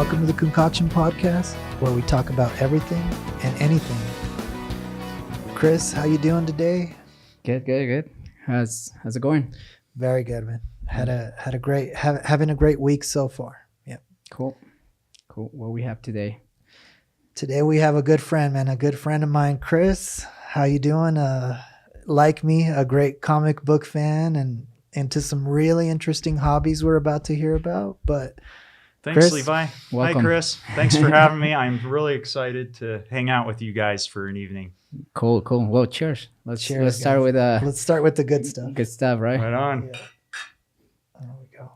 Welcome to the Concoction Podcast, where we talk about everything and anything. Chris, how you doing today? Good. How's it going? Very good, man. Having a great week so far. Yeah. Cool. What we have today? Today we have a good friend, man. A good friend of mine, Chris. How you doing? Like me, a great comic book fan and into some really interesting hobbies we're about to hear about. But thanks, Chris, Levi. welcome. Hi, Chris. Thanks for having me. I'm really excited to hang out with you guys for an evening. Cool. Well, cheers. Let's start with let's start with the good stuff. good stuff, right? Right on. Yeah. There we go.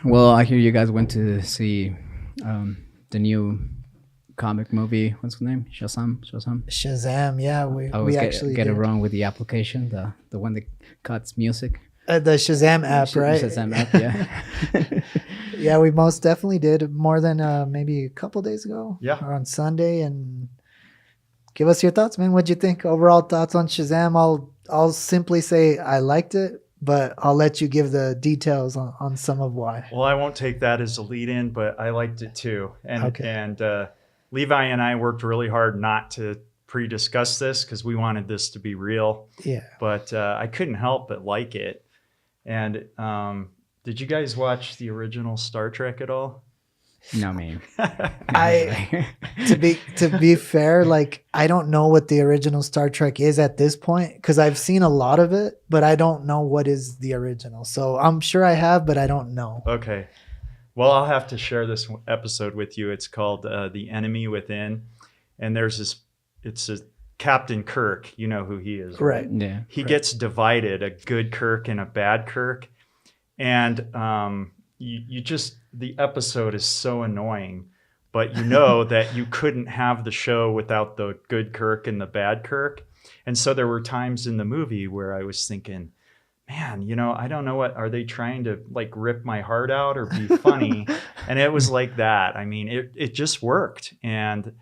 Well, I hear you guys went to see the new comic movie. What's the name? Shazam. Yeah, I always actually get it did. wrong with the application, the one that cuts music. The Shazam app, right? Shazam app, yeah. Yeah, we most definitely did more than maybe a couple days ago. Yeah. Or on Sunday. And give us your thoughts, man. What'd you think? Overall thoughts on Shazam? I'll simply say I liked it, but I'll let you give the details on some of why. Well, I won't take that as a lead in, but I liked it too. And Levi and I worked really hard not to pre-discuss this because we wanted this to be real. Yeah. But I couldn't help but like it. And did you guys watch the original Star Trek at all? No, man. To be fair, like I don't know what the original Star Trek is at this point because I've seen a lot of it, but I don't know what is the original. So I'm sure I have, but I don't know. Okay. Well, I'll have to share this episode with you. It's called The Enemy Within. And it's a Captain Kirk. You know who he is, right? Yeah. He gets divided, a good Kirk and a bad Kirk. And the episode is so annoying, but you know that you couldn't have the show without the good Kirk and the bad Kirk. And so there were times in the movie where I was thinking, man, I don't know what, are they trying to like rip my heart out or be funny? And it was like that. I mean, it just worked. And,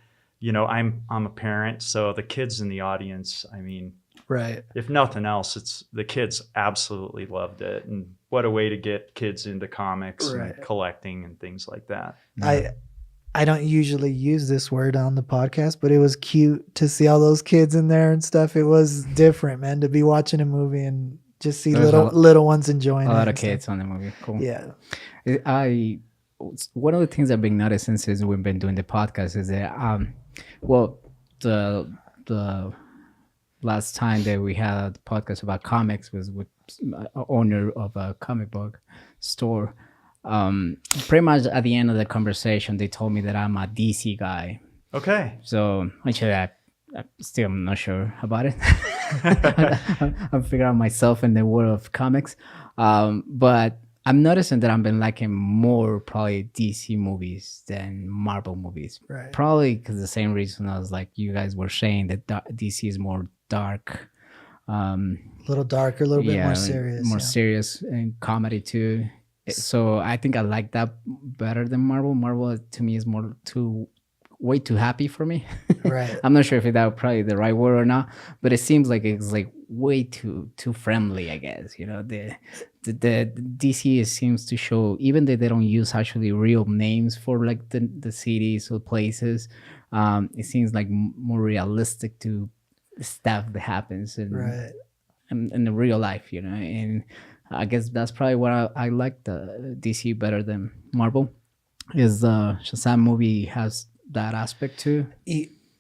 I'm a parent, so the kids in the audience, I mean, Right. if nothing else, the kids absolutely loved it. And what a way to get kids into comics Right. and collecting and things like that. I don't usually use this word on the podcast, but it was cute to see all those kids in there and stuff. It was different, man, to be watching a movie and just see little ones enjoying it. A lot of kids on the movie. Cool. Yeah. One of the things I've been noticing since we've been doing the podcast is that, the last time that we had a podcast about comics was with owner of a comic book store. Pretty much at the end of the conversation, they told me that I'm a DC guy. Okay. So actually, I'm still not sure about it. I'm figuring out myself in the world of comics. But I'm noticing that I've been liking more probably DC movies than Marvel movies. Right. Probably because the same reason I was like you guys were saying that DC is more dark. A little darker, a little bit more serious. More serious and comedy too. So I think I like that better than Marvel. Marvel to me is way too happy for me. Right. I'm not sure if that probably the right word or not, but it seems like it's like way too friendly, I guess. The DC seems to show, even though they don't use actually real names for like the cities or places, it seems like more realistic to stuff that happens in the real life, and I guess that's probably what I like the DC better than Marvel. Is the Shazam movie has that aspect too?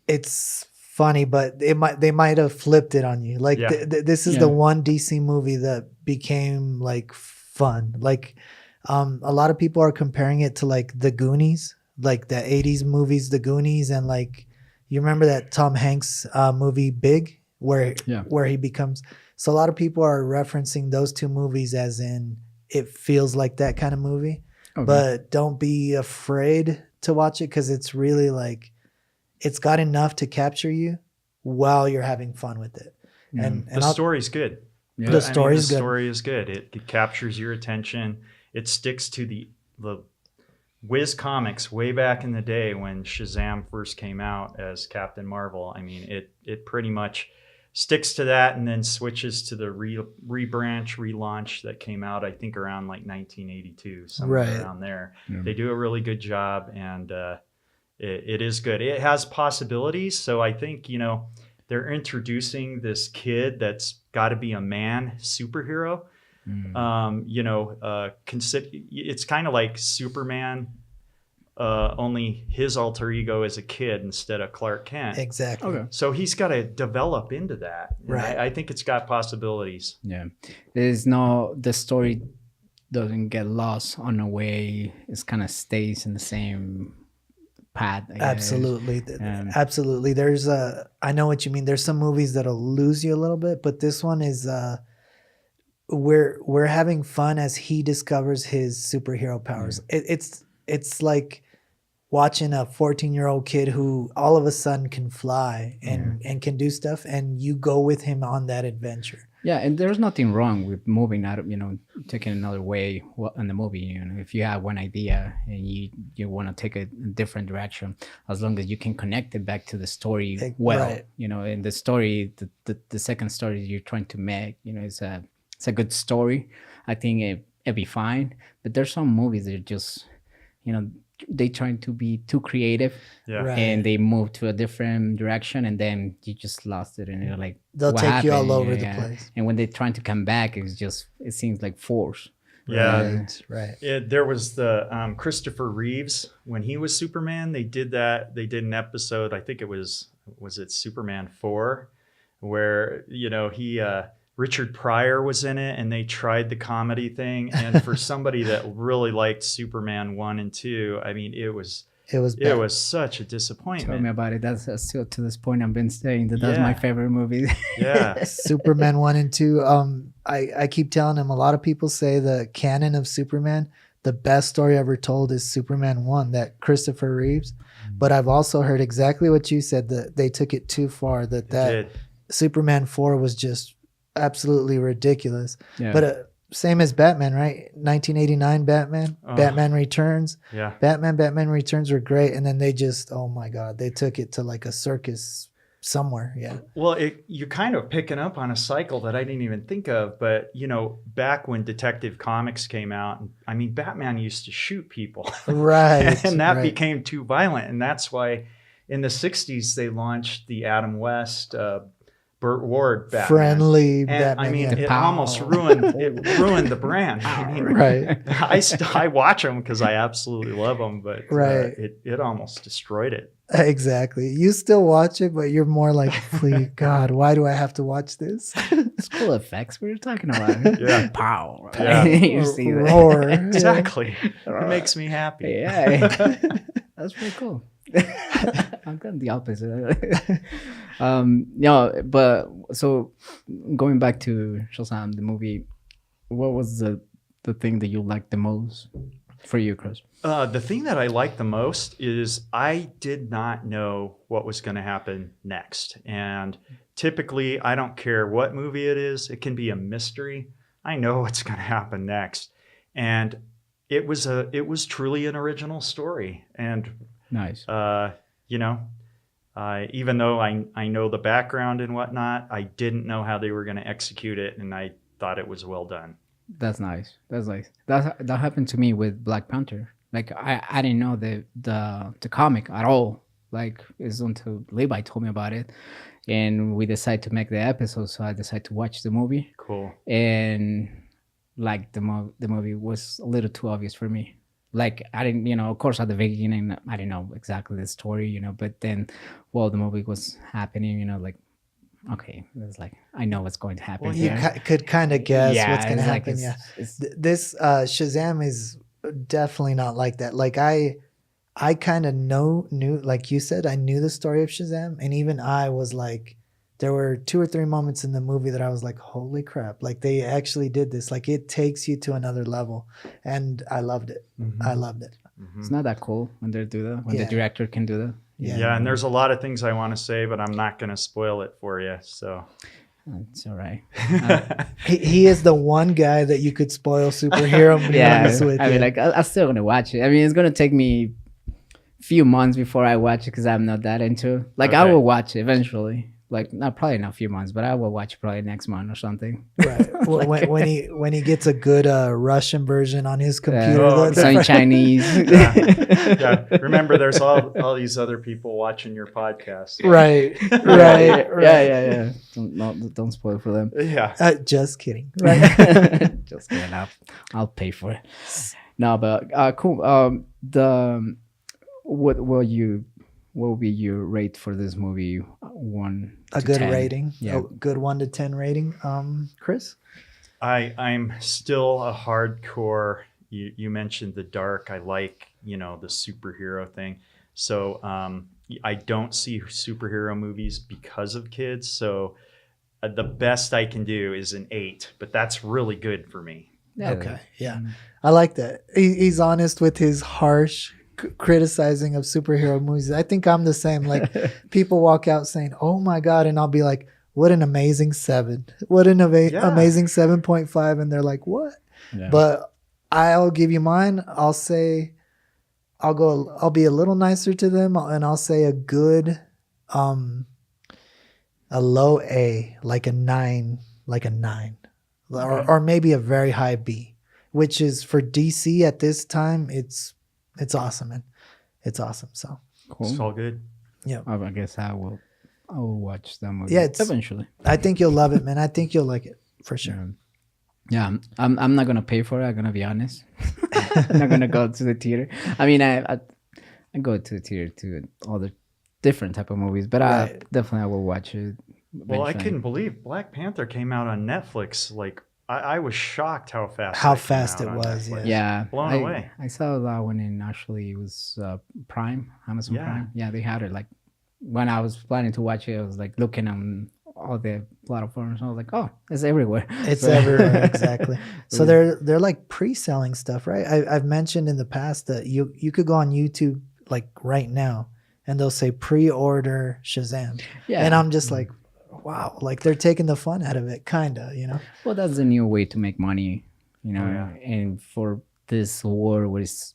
It's funny, but they might have flipped it on you. Like this is the one DC movie that became like fun. Like a lot of people are comparing it to like The Goonies, like the 80s movies, The Goonies, and like you remember that Tom Hanks movie Big, where he becomes. So a lot of people are referencing those two movies as in it feels like that kind of movie. Okay. But don't be afraid to watch it because it's really like it's got enough to capture you while you're having fun with it. And the story's good. Yeah. The story is good. It captures your attention. It sticks to the Wiz Comics way back in the day when Shazam first came out as Captain Marvel. I mean, it pretty much sticks to that and then switches to the relaunch that came out, I think, around like 1982, somewhere around there. Yeah. They do a really good job, and it is good. It has possibilities. So I think, they're introducing this kid that's got to be a man superhero. It's kind of like Superman, only his alter ego is a kid instead of Clark Kent. Exactly. Okay. So he's got to develop into that. Right. I think it's got possibilities. Yeah. The story doesn't get lost on the way. It kind of stays in the same path. Absolutely. Absolutely. I know what you mean. There's some movies that'll lose you a little bit, but this one is, we're having fun as he discovers his superhero powers. It's like watching a 14-year-old kid who all of a sudden can fly and can do stuff, and you go with him on that adventure. Yeah, and there's nothing wrong with moving out of, taking another way in the movie. If you have one idea and you want to take a different direction, as long as you can connect it back to the story well. Right. In the story, the second story you're trying to make, it's a good story. I think it'd be fine. But there's some movies that are just, they trying to be too creative, and they move to a different direction, and then you just lost it, and you're like, they'll take happened? You all over the place. And when they're trying to come back, it seems like force. Yeah, right. There was the Christopher Reeves, when he was Superman. They did that. They did an episode. I think it was it Superman 4, where he. Richard Pryor was in it, and they tried the comedy thing. And for somebody that really liked Superman 1 and 2, I mean, it was such a disappointment. Tell me about it. That's still to this point I've been saying that's my favorite movie. Yeah, Superman 1 and 2. I keep telling him, a lot of people say the canon of Superman, the best story ever told is Superman 1, that Christopher Reeves. But I've also heard exactly what you said, that they took it too far. That Superman 4 was just absolutely ridiculous. But same as Batman, right? 1989 Batman Returns. Batman Returns were great, and then they just, oh my god, they took it to like a circus somewhere. Well, you're kind of picking up on a cycle that I didn't even think of, but back when Detective Comics came out, I mean, Batman used to shoot people, right? And that became too violent, and that's why in the 60s they launched the Adam West Burt Ward Batman. Friendly and, Batman. I mean, it almost ruined the brand. I mean, right. I watch them because I absolutely love them, but it almost destroyed it. Exactly. You still watch it, but you're more like, please, God, why do I have to watch this? It's cool effects we were talking about. Yeah. Pow. Yeah. You see that. Roar. Exactly. It makes me happy. Yeah. That's pretty cool. I've done the opposite. But so going back to Shazam, the movie, what was the thing that you liked the most for you, Chris? The thing that I liked the most is I did not know what was going to happen next. And typically, I don't care what movie it is. It can be a mystery. I know what's going to happen next. And it was truly an original story. And nice. Even though I know the background and whatnot, I didn't know how they were going to execute it, and I thought it was well done. That's nice. That happened to me with Black Panther. Like I didn't know the comic at all. Like it's until Levi told me about it, and we decided to make the episode. So I decided to watch the movie. Cool. And like the movie was a little too obvious for me. Like I didn't, of course at the beginning I didn't know exactly the story, but then while the movie was happening, like, okay, it's like I know what's going to happen. Well, you could kind of guess what's going to happen. This Shazam is definitely not like that. Like I kind of knew, like you said, I knew the story of Shazam, and even I was like, there were 2 or 3 moments in the movie that I was like, holy crap, like they actually did this. Like it takes you to another level, and I loved it. Mm-hmm. I loved it. Mm-hmm. It's not that cool when they do that, when the director can do that. Yeah, and there's a lot of things I want to say, but I'm not going to spoil it for you. So it's all right. He is the one guy that you could spoil superhero movies with. I mean, like I'm still going to watch it. I mean, it's going to take me a few months before I watch it because I'm not that into it. Like I will watch it eventually. like not probably in a few months, but I will watch probably next month or something. Right. Well, when he gets a good Russian version on his computer, so in Chinese. Yeah. Remember, there's all these other people watching your podcast. Right. Yeah. Don't spoil for them. Yeah. Just kidding. Right. Just kidding. I'll pay for it. No, but cool. What will be your rate for this movie? 1 a to good 10? rating. Yeah. A good 1 to 10 rating. Chris? I'm still a hardcore. You mentioned the dark. I like, the superhero thing. So I don't see superhero movies because of kids. So the best I can do is an 8, but that's really good for me. Yeah, Okay. Yeah. I like that. He's honest with his harsh criticizing of superhero movies. I think I'm the same. Like people walk out saying, "Oh my God," and I'll be like, "What an amazing 7! What an amazing 7.5!" And they're like, "What?" Yeah. But I'll give you mine. I'll say, I'll be a little nicer to them, and I'll say a good, a low A, like a 9, or maybe a very high B, which is for DC at this time. It's awesome, man. It's awesome. So Cool. It's all good. yeah, I guess I will watch that movie. Yeah, eventually. I think you'll love it, man. I think you'll like it for sure. Yeah, I'm not gonna pay for it. I'm gonna be honest. I'm not gonna go to the theater. I mean, I go to the theater to all the different type of movies, but Right. I will watch it. Well, I eventually. couldn't believe Black Panther came out on Netflix. Like, I was shocked how fast. How that came fast out it on was, Netflix. Yeah, Blown away. I saw that one in actually it was Prime, Amazon Yeah. Prime. Yeah, they had it. Like when I was planning to watch it, I was like looking on all the platforms. I was like, oh, it's everywhere. It's So- everywhere, exactly. So they're like pre-selling stuff, right? I've mentioned in the past that you could go on YouTube like right now, and they'll say pre-order Shazam, Yeah, and I'm just like, wow, like they're taking the fun out of it, kinda, well, that's a new way to make money, Oh, yeah. and for this war where it's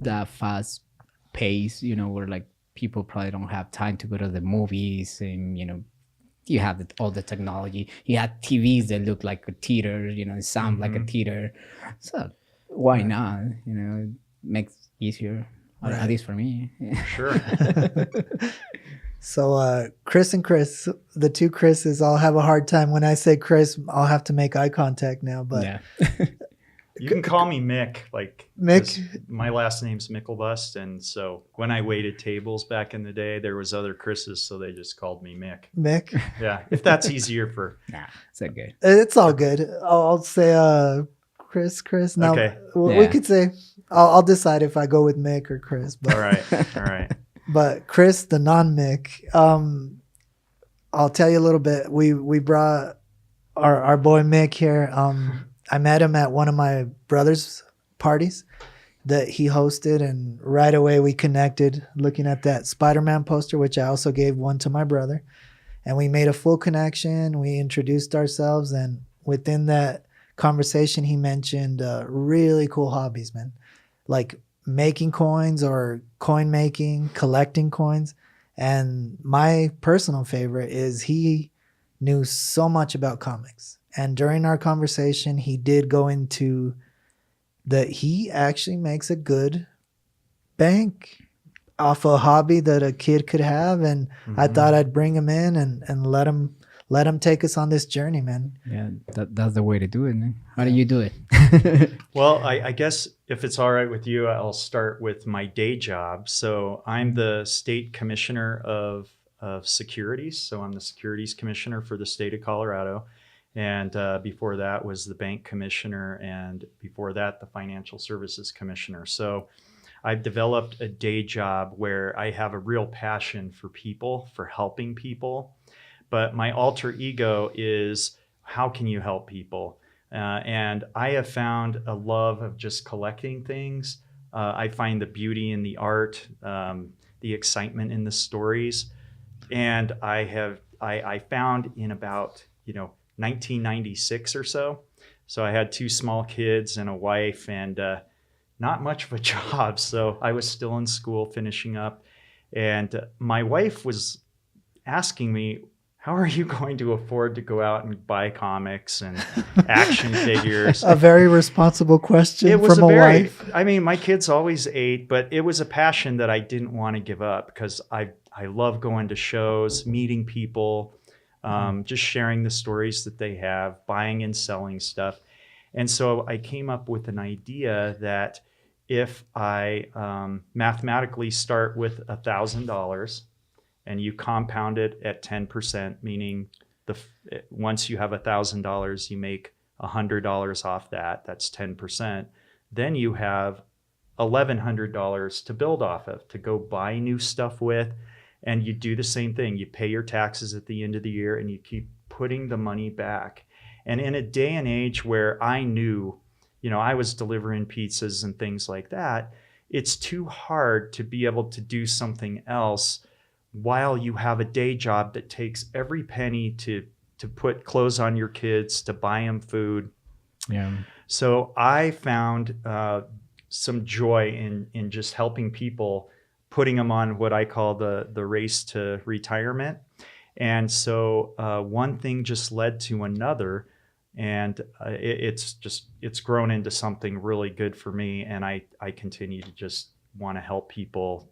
that fast pace, where like people probably don't have time to go to the movies, and you have all the technology. You have TVs that look like a theater, sound like a theater. So why not? It makes it easier, Right. at least for me. Sure. So Chris and Chris, the two Chris's, I'll have a hard time when I say Chris. I'll have to make eye contact now. But Yeah. You can call me Mick. Like Mick? 'cause my last name's Myklebust, and so when I waited tables back in the day, there was other Chris's, so they just called me Mick. Mick, Yeah, if that's easier for. Nah, it's okay. it's all good. I'll say Chris. Now Okay. we Yeah. could say I'll decide if I go with Mick or Chris. But All right. But Chris, the non-Mick, I'll tell you a little bit. We brought our boy Mick here. I met him at one of my brother's parties that he hosted, and right away we connected looking at that Spider-Man poster, which I also gave one to my brother. And we made a full connection. We introduced ourselves, and within that conversation, he mentioned really cool hobbies, man. Like making coins or coin making, collecting coins. And my personal favorite is he knew so much about comics. And during our conversation, he did go into that he actually makes a good bank off a hobby that a kid could have. And I thought I'd bring him in and let him take us on this journey, man. Yeah, that's the way to do it, man. How do you do it? Well, I guess if it's all right with you, I'll start with my day job. So I'm the state commissioner of securities. So I'm the securities commissioner for the state of Colorado. And before that was the bank commissioner. And before that, the financial services commissioner. So I've developed a day job where I have a real passion for people, for helping people. But my alter ego is, how can you help people? And I have found a love of just collecting things. I find the beauty in the art, the excitement in the stories. And I found in about, 1996 or so. So I had 2 small kids and a wife and not much of a job. So I was still in school finishing up. And my wife was asking me, how are you going to afford to go out and buy comics and action figures? A very responsible question It was from a wife. I mean, my kids always ate, but it was a passion that I didn't want to give up because I love going to shows, meeting people, just sharing the stories that they have, buying and selling stuff. And so I came up with an idea that if I mathematically start with $1,000 and you compound it at 10%, meaning once you have $1,000, you make $100 off that. That's 10%. Then you have $1,100 to build off of, to go buy new stuff with. And you do the same thing. You pay your taxes at the end of the year and you keep putting the money back. And in a day and age where I knew, I was delivering pizzas and things like that, it's too hard to be able to do something else while you have a day job that takes every penny to put clothes on your kids, to buy them food. Yeah. So I found some joy in just helping people, putting them on what I call the race to retirement. And so one thing just led to another, and it's grown into something really good for me. And I continue to just want to help people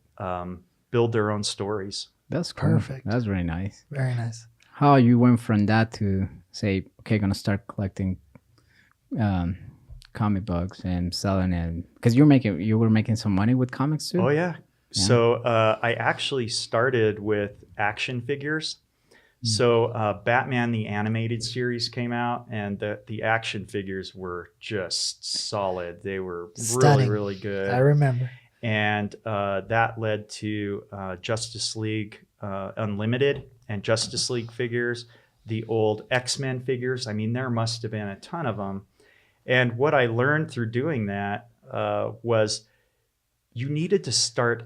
build their own stories. That's cool. Perfect. That's very nice. Very nice. How you went from that to say, okay, gonna start collecting comic books and selling it, because you were making some money with comics too? Oh yeah. So I actually started with action figures. So Batman the animated series came out, and the action figures were just solid. They were Stunning. really good. I remember. And that led to Justice League Unlimited and Justice League figures, the old X-Men figures. I mean, there must have been a ton of them. And what I learned through doing that was I needed to start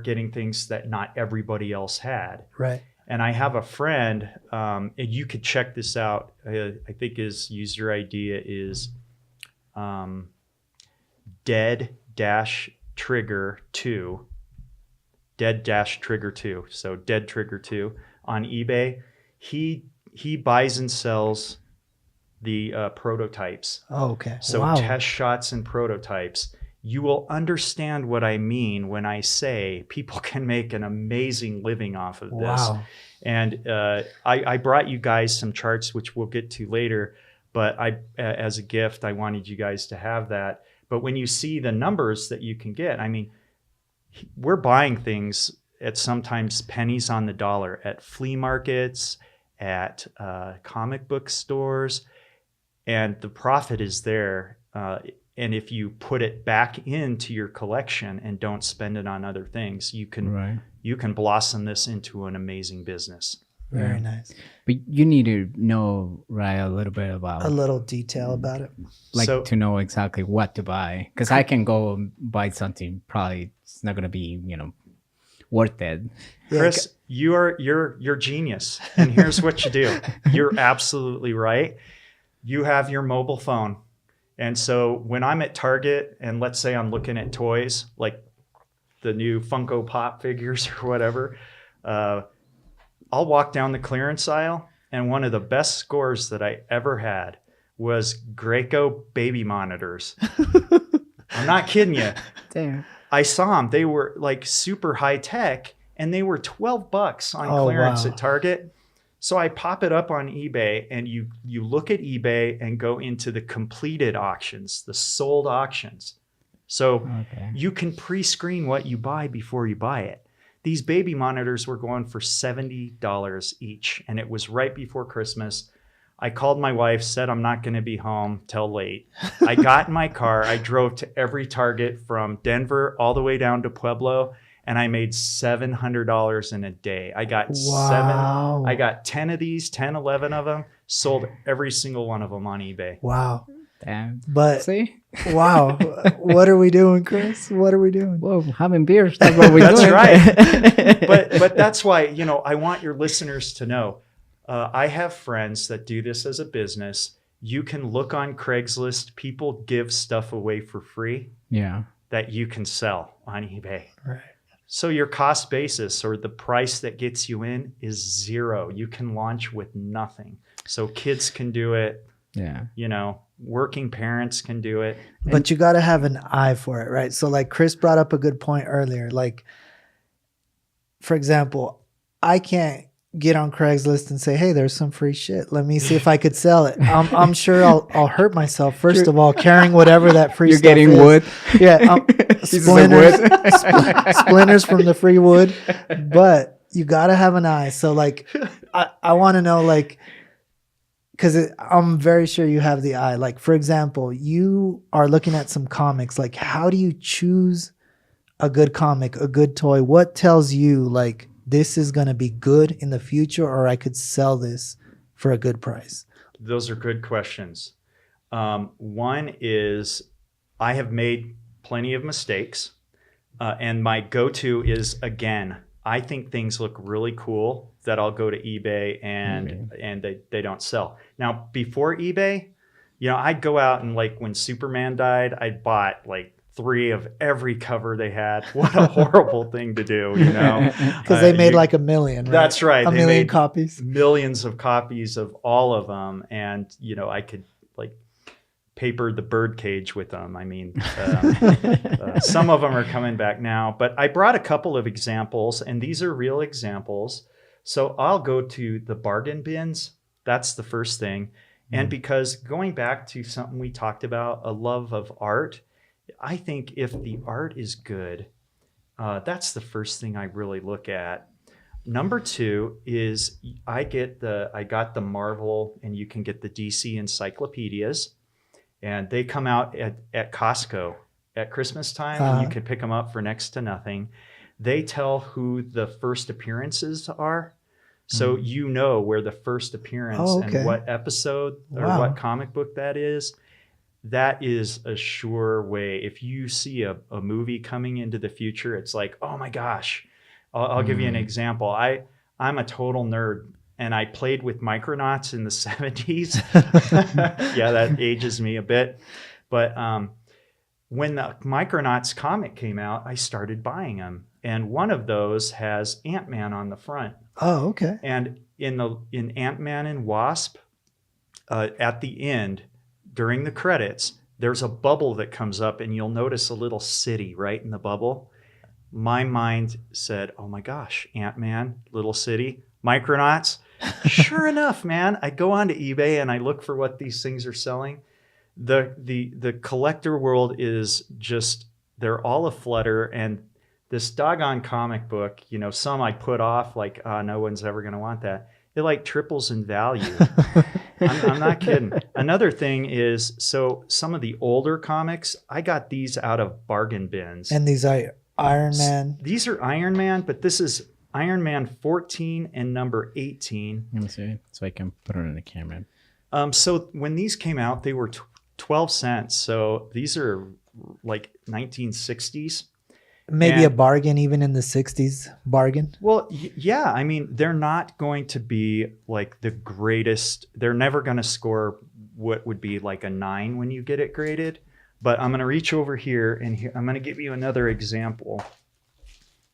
getting things that not everybody else had. Right. And I have a friend, and you could check this out. I think his user idea is Dead-Trigger 2. Dead-Trigger 2. So Dead Trigger 2 on eBay. He buys and sells the prototypes. Oh, okay. So wow. Test shots and prototypes. You will understand what I mean when I say people can make an amazing living off of this. Wow. And I brought you guys some charts, which we'll get to later, but as a gift, I wanted you guys to have that. But when you see the numbers that you can get, I mean, we're buying things at sometimes pennies on the dollar at flea markets, at comic book stores, and the profit is there. And if you put it back into your collection and don't spend it on other things, you can blossom this into an amazing business. Very nice. But you need to know, right, a little bit about a little detail about it, like to know exactly what to buy. Because I can go and buy something, probably it's not gonna be worth it. Chris, you're genius, and here's what you do. You're absolutely right. You have your mobile phone. And so when I'm at Target and let's say I'm looking at toys, like the new Funko Pop figures or whatever, I'll walk down the clearance aisle, and one of the best scores that I ever had was Graco baby monitors. I'm not kidding you. Damn. I saw them. They were like super high tech, and they were $12 on clearance at Target. So I pop it up on eBay, and you look at eBay and go into the completed auctions, the sold auctions. So you can pre-screen what you buy before you buy it. These baby monitors were going for $70 each, and it was right before Christmas. I called my wife, said I'm not going to be home till late. I got in my car. I drove to every Target from Denver all the way down to Pueblo, and I made $700 in a day. I got I got 10 of these, 10, 11 of them, sold every single one of them on eBay. Wow. Damn. But see? Wow. What are we doing, Chris? What are we doing? Whoa, having beers. That's what we're That's doing. right. But that's why, I want your listeners to know, I have friends that do this as a business. You can look on Craigslist. People give stuff away for free. Yeah. That you can sell on eBay. Right. So your cost basis or the price that gets you in is zero. You can launch with nothing. So kids can do it. Yeah. You know, working parents can do it. But you got to have an eye for it, right? So like Chris brought up a good point earlier. Like, for example, I can't get on Craigslist and say, hey, there's some free shit. Let me see if I could sell it. I'm sure I'll hurt myself, first of all, carrying whatever that free You're stuff getting is. wood. Yeah. Splinters from the free wood. But you got to have an eye. So like, I want to know, like, because I'm very sure you have the eye. Like, for example, you are looking at some comics. Like, how do you choose a good comic, a good toy? What tells you, like, this is going to be good in the future, or I could sell this for a good price? Those are good questions. One is I have made plenty of mistakes. And my go-to is, again, I think things look really cool that I'll go to eBay and they don't sell. Now, before eBay, you know, I'd go out and, like, when Superman died, I bought like 3 of every cover they had. What a horrible thing to do, you know? Because they made like 1 million, right? That's right. They made copies. Millions of copies of all of them. And, you know, I could like paper the birdcage with them. I mean, some of them are coming back now. But I brought a couple of examples, and these are real examples. So I'll go to the bargain bins. That's the first thing. And because going back to something we talked about, a love of art, I think if the art is good, that's the first thing I really look at. Number 2 is I got the Marvel, and you can get the DC encyclopedias, and they come out at Costco at Christmas time, and you can pick them up for next to nothing. They tell who the first appearances are. So you know where the first appearance and what episode or what comic book that is. That is a sure way. If you see a movie coming into the future, it's like, oh my gosh. I'll give you an example. I'm a total nerd, and I played with Micronauts in the 70s. Yeah, that ages me a bit. But when the Micronauts comic came out, I started buying them. And one of those has Ant-Man on the front. Oh, okay. And in Ant-Man and Wasp, at the end, during the credits, there's a bubble that comes up, and you'll notice a little city right in the bubble. My mind said, oh my gosh, Ant-Man, little city, Micronauts. Sure enough, man, I go onto eBay and I look for what these things are selling. The collector world is just, they're all aflutter. And this doggone comic book, you know, some I put off like, no one's ever going to want that. It like triples in value. I'm not kidding. Another thing is, so some of the older comics, I got these out of bargain bins. And these are Iron Man. These are Iron Man, but this is Iron Man 14 and number 18. Let me see, so I can put it in the camera. So when these came out, they were 12 cents. So these are like 1960s. Maybe a bargain even in the 60s, bargain. Well, yeah. I mean, they're not going to be like the greatest. They're never going to score what would be like a 9 when you get it graded. But I'm going to reach over here, and I'm going to give you another example.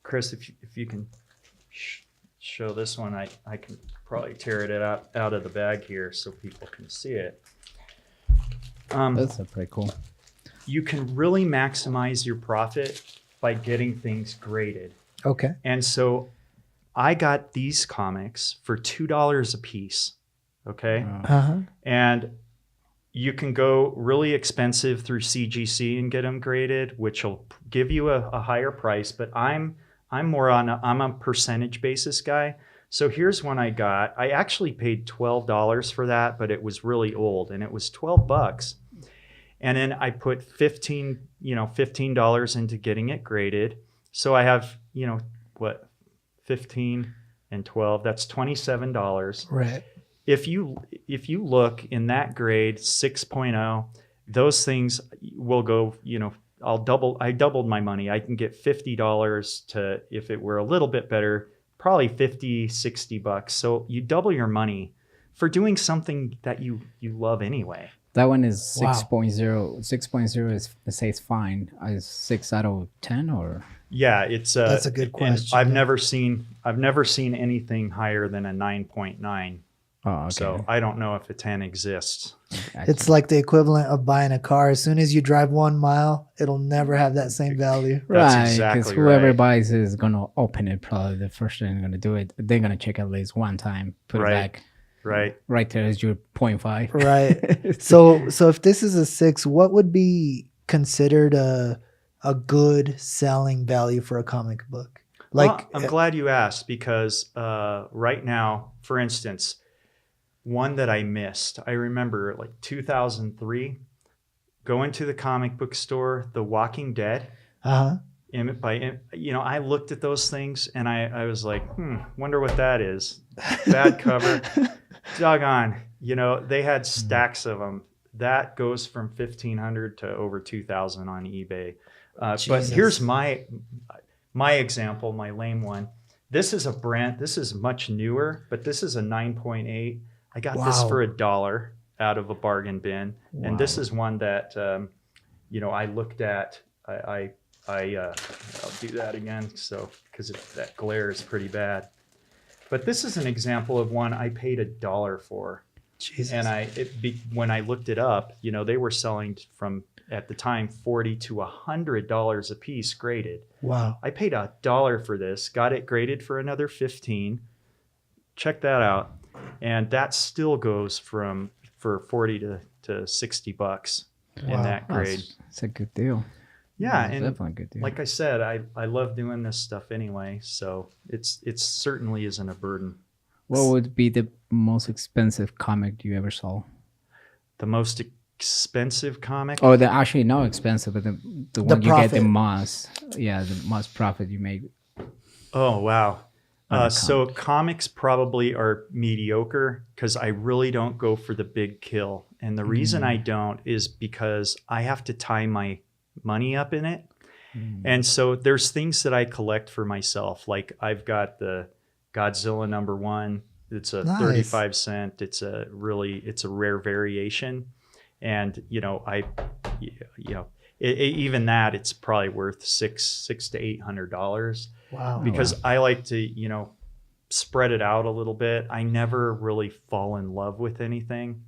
Chris, if you can show this one, I can probably tear it out of the bag here so people can see it. That's pretty cool. You can really maximize your profit by getting things graded. Okay. And so I got these comics for $2 a piece. Okay. And you can go really expensive through CGC and get them graded, which will give you a higher price. But I'm more I'm a percentage basis guy. So here's one I got. I actually paid $12 for that, but it was really old, and it was $12. And then I put $15 into getting it graded. So I have, 15 and 12, that's $27. Right. If you look in that grade 6.0, those things will go, I doubled my money. I can get $50 to, if it were a little bit better, probably $50-$60. So you double your money for doing something that you love anyway. That one is Wow. 6.0. 6.0 is, it says fine. Is 6 out of 10 or? Yeah, it's That's a good question. I've never seen anything higher than a 9.9. Oh, okay. So I don't know if a 10 exists. It's like the equivalent of buying a car. As soon as you drive 1 mile, it'll never have that same value. That's right, exactly because whoever right. buys it is gonna open it. Probably the first thing they're gonna do it. They're gonna check at least one time, put Right. it back. Right. Right there is your 0.5. Right. So if this is a 6, what would be considered a good selling value for a comic book? Well, I'm glad you asked, because right now, for instance, one that I missed, I remember like 2003, going to the comic book store, The Walking Dead. Uh-huh. I looked at those things and I was like, wonder what that is. Bad cover. Doggone. They had stacks of them. That goes from $1,500 to over $2,000 on eBay. But here's my example, my lame one. This is much newer, but this is a 9.8. I got this for $1 out of a bargain bin. Wow. And this is one that, I looked at. I'll do that again. So, because that glare is pretty bad. But this is an example of one I paid $1 for. Jesus. And when I looked it up, they were selling from, at the time, $40 to $100 a piece graded. Wow. I paid $1 for this, got it graded for another $15. Check that out. And that still goes for $40 to $60 in that grade. That's a good deal. Yeah, That's and definitely a good deal. like I said, I love doing this stuff anyway, so it certainly isn't a burden. What would be the most expensive comic you ever saw? The most expensive comic? Oh, actually not expensive, but the one you profit. get the most. Yeah, the most profit you make. Oh, wow. So comics probably are mediocre because I really don't go for the big kill. And the reason I don't is because I have to tie my money up in it. And so there's things that I collect for myself. Like I've got the Godzilla #1. It's a 35 cent. It's a rare variation. And, even that, it's probably worth $600 to $800. Wow. Because I like to, spread it out a little bit. I never really fall in love with anything.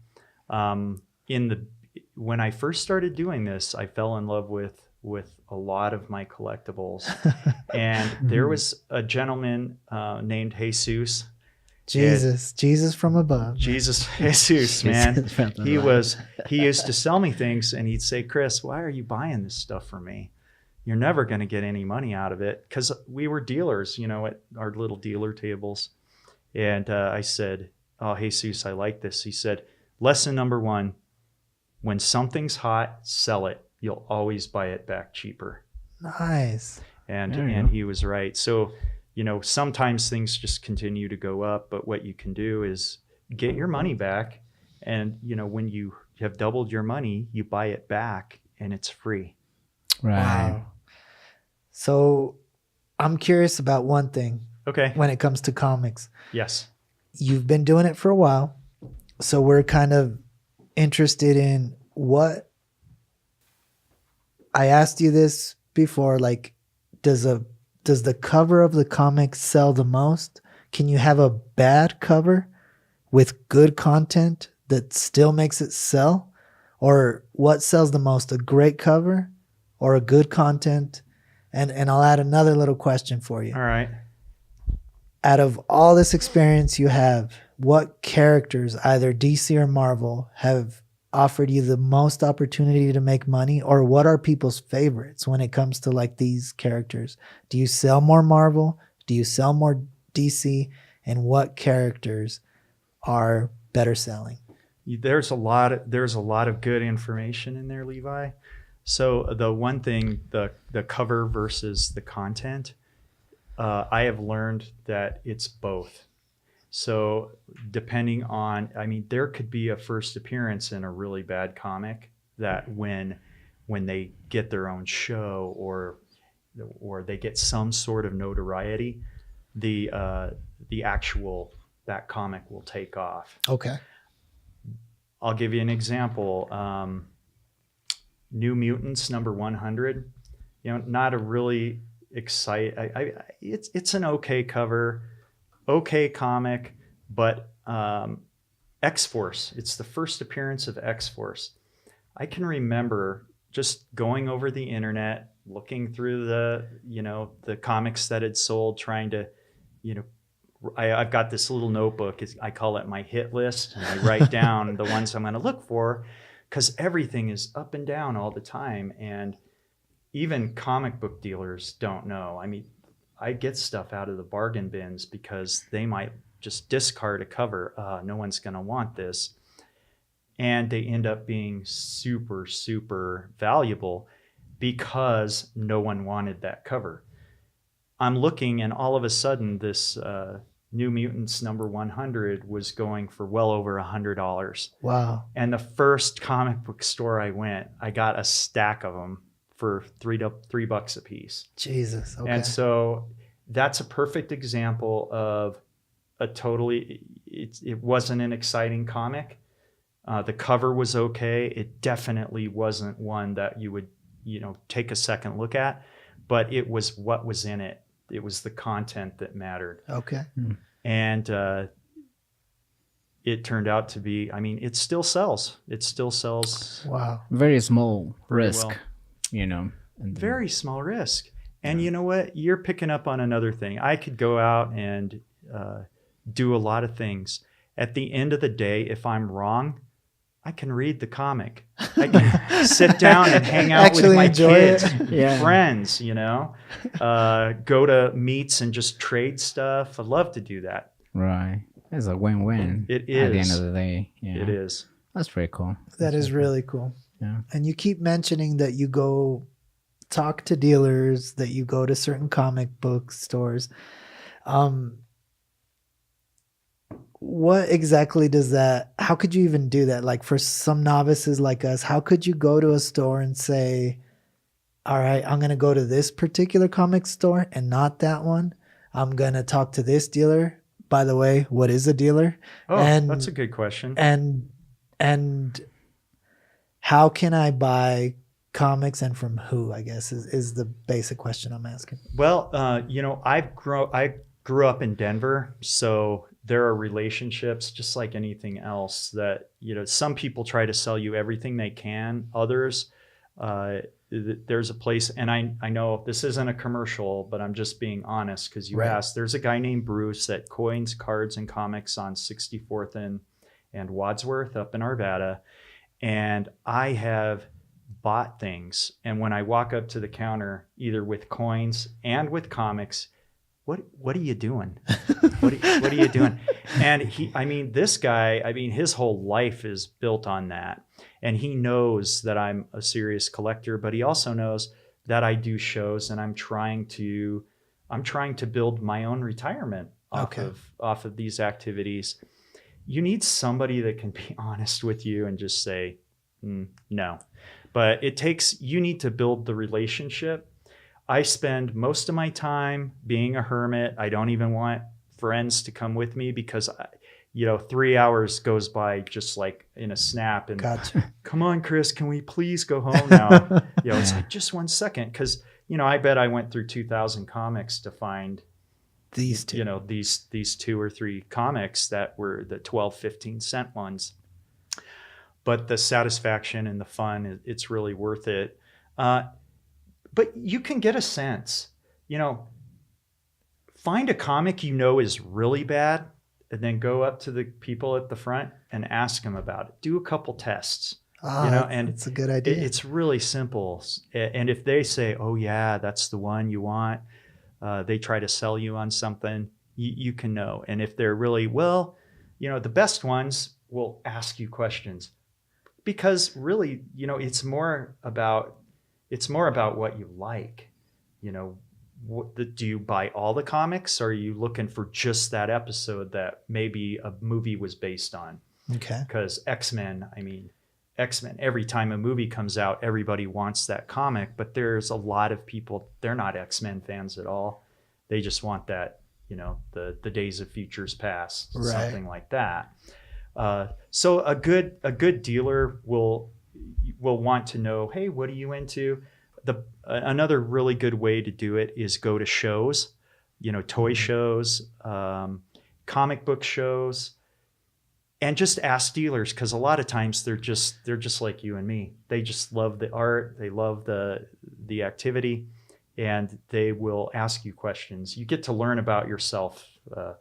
When I first started doing this, I fell in love with a lot of my collectibles. And there was a gentleman named Jesus. Jesus from above. Jesus man. He used to sell me things and he'd say, "Chris, why are you buying this stuff for me? You're never going to get any money out of it." Because we were dealers, at our little dealer tables. And I said, "Oh, Jesus, I like this." He said, "Lesson #1, when something's hot, sell it. You'll always buy it back cheaper." Nice. And he was right. So, sometimes things just continue to go up, but what you can do is get your money back. And, when you have doubled your money, you buy it back and it's free. Right. Wow. So I'm curious about one thing. Okay. When it comes to comics. Yes. You've been doing it for a while. So we're kind of interested in what I asked you this before, like, does the cover of the comic sell the most? Can you have a bad cover with good content that still makes it sell? Or what sells the most, a great cover or a good content? And I'll add another little question for you. All right. Out of all this experience you have, what characters, either DC or Marvel, have offered you the most opportunity to make money? Or what are people's favorites when it comes to like these characters? Do you sell more Marvel? Do you sell more DC? And what characters are better selling? There's a lot of good information in there, Levi. So the one thing, the cover versus the content, I have learned that it's both. So depending on, there could be a first appearance in a really bad comic that when they get their own show or they get some sort of notoriety, that comic will take off. Okay. I'll give you an example. New Mutants number 100. Not a really it's an okay cover, okay comic, but X-Force. It's the first appearance of X-Force. I can remember just going over the internet, looking through the comics that had sold, trying to, I've got this little notebook. I call it my hit list, and I write down the ones I'm going to look for, because everything is up and down all the time. And even comic book dealers don't know. I mean, I get stuff out of the bargain bins because they might just discard a cover. No one's going to want this. And they end up being super, super valuable because no one wanted that cover. I'm looking, and all of a sudden this New Mutants number 100 was going for well over $100. Wow. And the first comic book store I went, I got a stack of them for $3 a piece. Jesus. Okay. And so that's a perfect example of it wasn't an exciting comic. The cover was okay. It definitely wasn't one that you would, take a second look at, but it was what was in it. It was the content that mattered. Okay. And it turned out to be, it still sells. It still sells. Wow. Very small risk, well. Very small risk. And you know what? You're picking up on another thing. I could go out and do a lot of things. At the end of the day, if I'm wrong, I can read the comic. I can sit down and hang out with my kids, friends, go to meets and just trade stuff. I love to do that. Right. It's a win-win. It is. At the end of the day. Yeah. It is. That's pretty cool. That is really cool. Yeah. And you keep mentioning that you go talk to dealers, that you go to certain comic book stores. What exactly does that, how could you even do that? Like for some novices like us, how could you go to a store and say, all right, I'm going to go to this particular comic store and not that one. I'm going to talk to this dealer. By the way, what is a dealer? Oh, that's a good question. And how can I buy comics, and from who, I guess, is the basic question I'm asking. Well, I grew up in Denver, so there are relationships just like anything else that, some people try to sell you everything they can. Others, there's a place, and I know this isn't a commercial, but I'm just being honest because you asked. There's a guy named Bruce that coins cards and comics on 64th and Wadsworth up in Arvada. And I have bought things. And when I walk up to the counter, either with coins and with comics, what are you doing? What are you doing? And this guy, his whole life is built on that. And he knows that I'm a serious collector, but he also knows that I do shows, and I'm trying to build my own retirement off of these activities. You need somebody that can be honest with you and just say, no. But you need to build the relationship. I spend most of my time being a hermit. I don't even want friends to come with me because, 3 hours goes by just like in a snap. And gotcha. Come on, Chris, can we please go home now? It's like, just 1 second. Because, I bet I went through 2,000 comics to find these two, these 2 or 3 comics that were the 12, 15 cent ones. But the satisfaction and the fun, it's really worth it. But you can get a sense, find a comic is really bad, and then go up to the people at the front and ask them about it. Do a couple tests, and it's a good idea. It's really simple. And if they say, oh yeah, that's the one you want, they try to sell you on something, you can know. And if they're really, the best ones will ask you questions. Because really, it's more about what you like. Do you buy all the comics, or are you looking for just that episode that maybe a movie was based on? Okay. Because X-Men, every time a movie comes out, everybody wants that comic, but there's a lot of people, they're not X-Men fans at all. They just want that, the Days of Futures Past, something like that. So a good dealer will want to know, hey, what are you into? Another really good way to do it is go to shows, toy shows, comic book shows, and just ask dealers, because a lot of times they're just like you and me. They just love the art, they love the activity, and they will ask you questions. You get to learn about yourself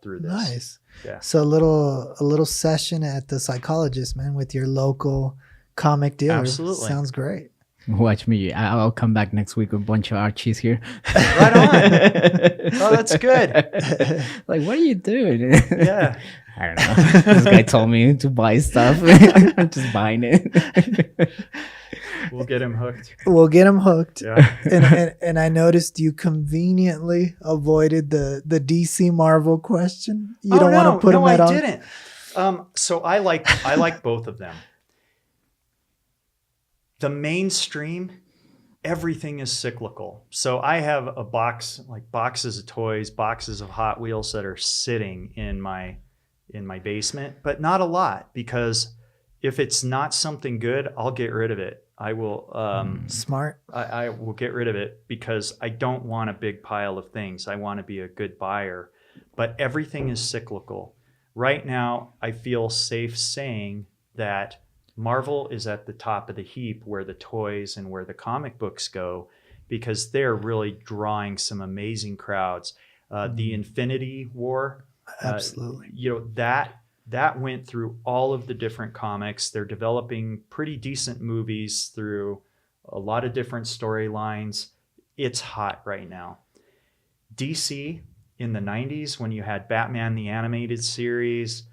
through this. Nice. Yeah. So a little session at the Psychologist, man, with your local comic dealer. Absolutely. Sounds great. Watch me. I'll come back next week with a bunch of Archies here. Right on. Oh, that's good. Like, what are you doing? Yeah. I don't know. This guy told me to buy stuff. I'm just buying it. We'll get him hooked. Yeah. And I noticed you conveniently avoided the DC Marvel question. You don't want to put them at all. No, I didn't. So I like both of them. The mainstream, everything is cyclical. So I have a boxes of toys, boxes of Hot Wheels that are sitting in my basement, but not a lot, because if it's not something good, I'll get rid of it. I will smart. I will get rid of it, because I don't want a big pile of things. I want to be a good buyer, but everything is cyclical. Right now, I feel safe saying that Marvel is at the top of the heap where the toys and where the comic books go, because they're really drawing some amazing crowds. The Infinity War, absolutely. That went through all of the different comics. They're developing pretty decent movies through a lot of different storylines. It's hot right now. DC in the 90s, when you had Batman the Animated Series,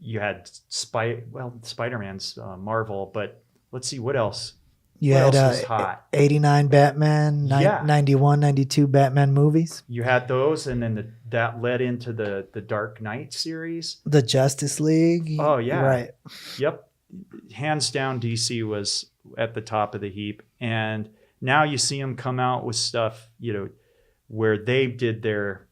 you had Spider-Man's Marvel, but let's see, what else? You what had else was hot? 89 Batman, 91, 92 Batman movies. You had those, and then that led into the Dark Knight series. The Justice League. Oh, yeah. Right. Yep. Hands down, DC was at the top of the heap. And now you see them come out with stuff, where they did their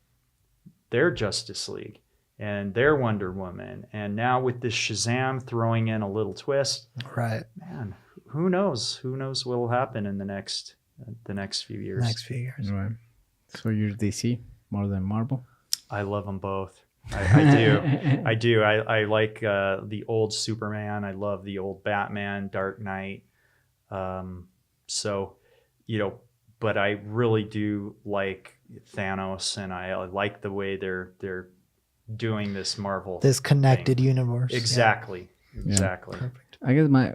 Justice League and their Wonder Woman, and now with this Shazam throwing in a little twist. Right. Man, who knows? Who knows what will happen in the next few years? Right. So you're DC more than Marvel? I love them both. I do. I do. I like the old Superman. I love the old Batman, Dark Knight. But I really do like Thanos, and I like the way they're doing this Marvel, this connected thing. Universe. Exactly. Yeah. Perfect. I guess my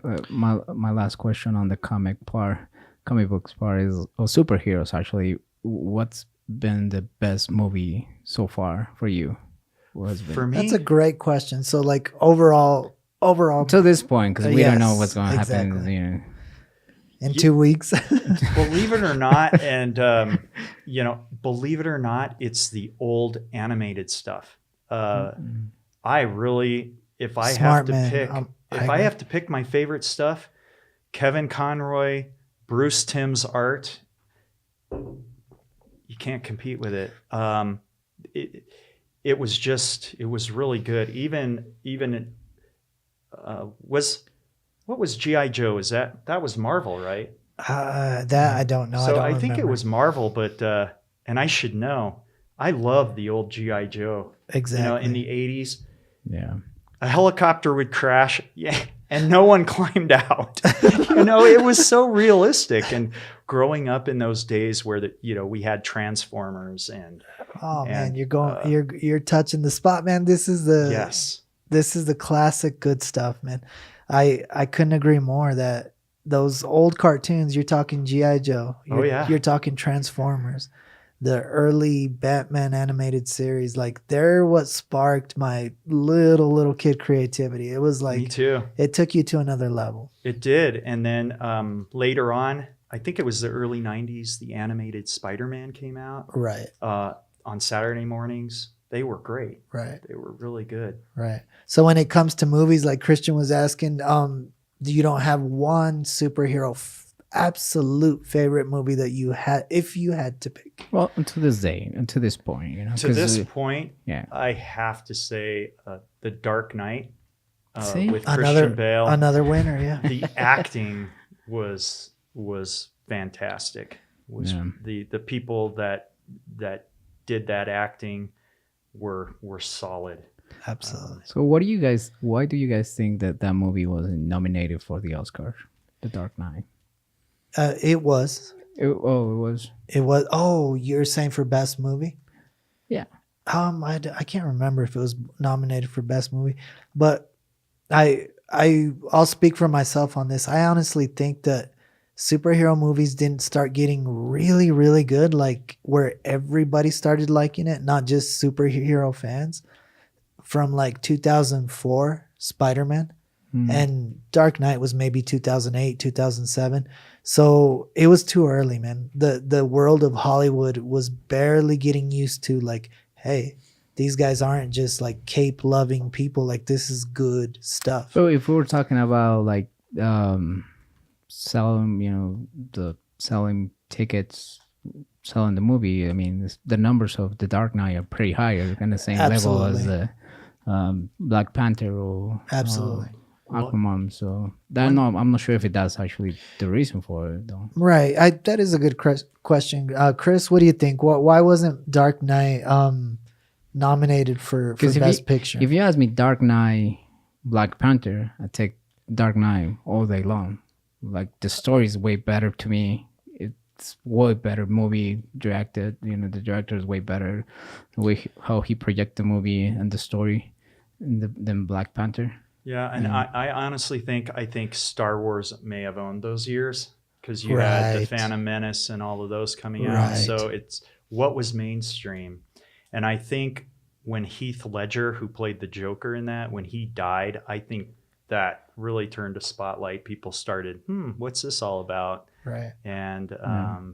last question on the comic books part is superheroes. Actually, what's been the best movie so far for you? For me, that's a great question. So, like overall, to this point, because we don't know what's going to happen. Exactly. In 2 weeks. Believe it or not, and believe it or not, it's the old animated stuff. I really, if I have to pick my favorite stuff, Kevin Conroy, Bruce Timm's art, you can't compete with it. It was really good. What was G.I. Joe? That was Marvel, right? That I don't know. So I think it was Marvel, but and I should know. I love the old G.I. Joe. Exactly. In the 80s. Yeah. A helicopter would crash, and no one climbed out. It was so realistic. And growing up in those days where we had Transformers and man, you're touching the spot, man. This is the classic good stuff, man. I couldn't agree more that those old cartoons, you're talking G.I. Joe. You're talking Transformers. The early Batman animated series, like they're what sparked my little kid creativity. It was like, me too. It took you to another level. It did. And then later on, I think it was the early 90s, the animated Spider-Man came out. Right. On Saturday mornings. They were great. Right. They were really good. Right. So when it comes to movies, like Christian was asking, you don't have one superhero absolute favorite movie that you had, if you had to pick? Well, to this point, To this point, I have to say the The Dark Knight See? with Christian Bale. Another winner, yeah. The acting was fantastic. The people that did that acting were solid. Absolutely. So why do you guys think that movie wasn't nominated for the Oscar, The Dark Knight? It was. It was. It was. Oh, you're saying for best movie? Yeah. I can't remember if it was nominated for best movie, but I'll speak for myself on this. I honestly think that superhero movies didn't start getting really, really good, like where everybody started liking it, not just superhero fans, from like 2004, Spider-Man. And Dark Knight was maybe 2008, 2007. So it was too early, man. The world of Hollywood was barely getting used to like, hey, these guys aren't just like cape loving people. Like this is good stuff. So if we were talking about like selling, selling tickets, selling the movie, I mean, the numbers of The Dark Knight are pretty high. They're kind of same level as the Black Panther or Absolutely. Aquaman. So I'm not sure if that's actually the reason for it, though. Right. That is a good question. Chris, what do you think? Why wasn't Dark Knight nominated for Best Picture? If you ask me Dark Knight, Black Panther, I take Dark Knight all day long. Like the story is way better to me. It's way better movie directed. The director is way better. The way how he project the movie and the story than Black Panther. Yeah, and I honestly think Star Wars may have owned those years because you had the Phantom Menace and all of those coming out. So it's what was mainstream. And I think when Heath Ledger, who played the Joker in that, when he died, I think that really turned a spotlight. People started, what's this all about? Right. And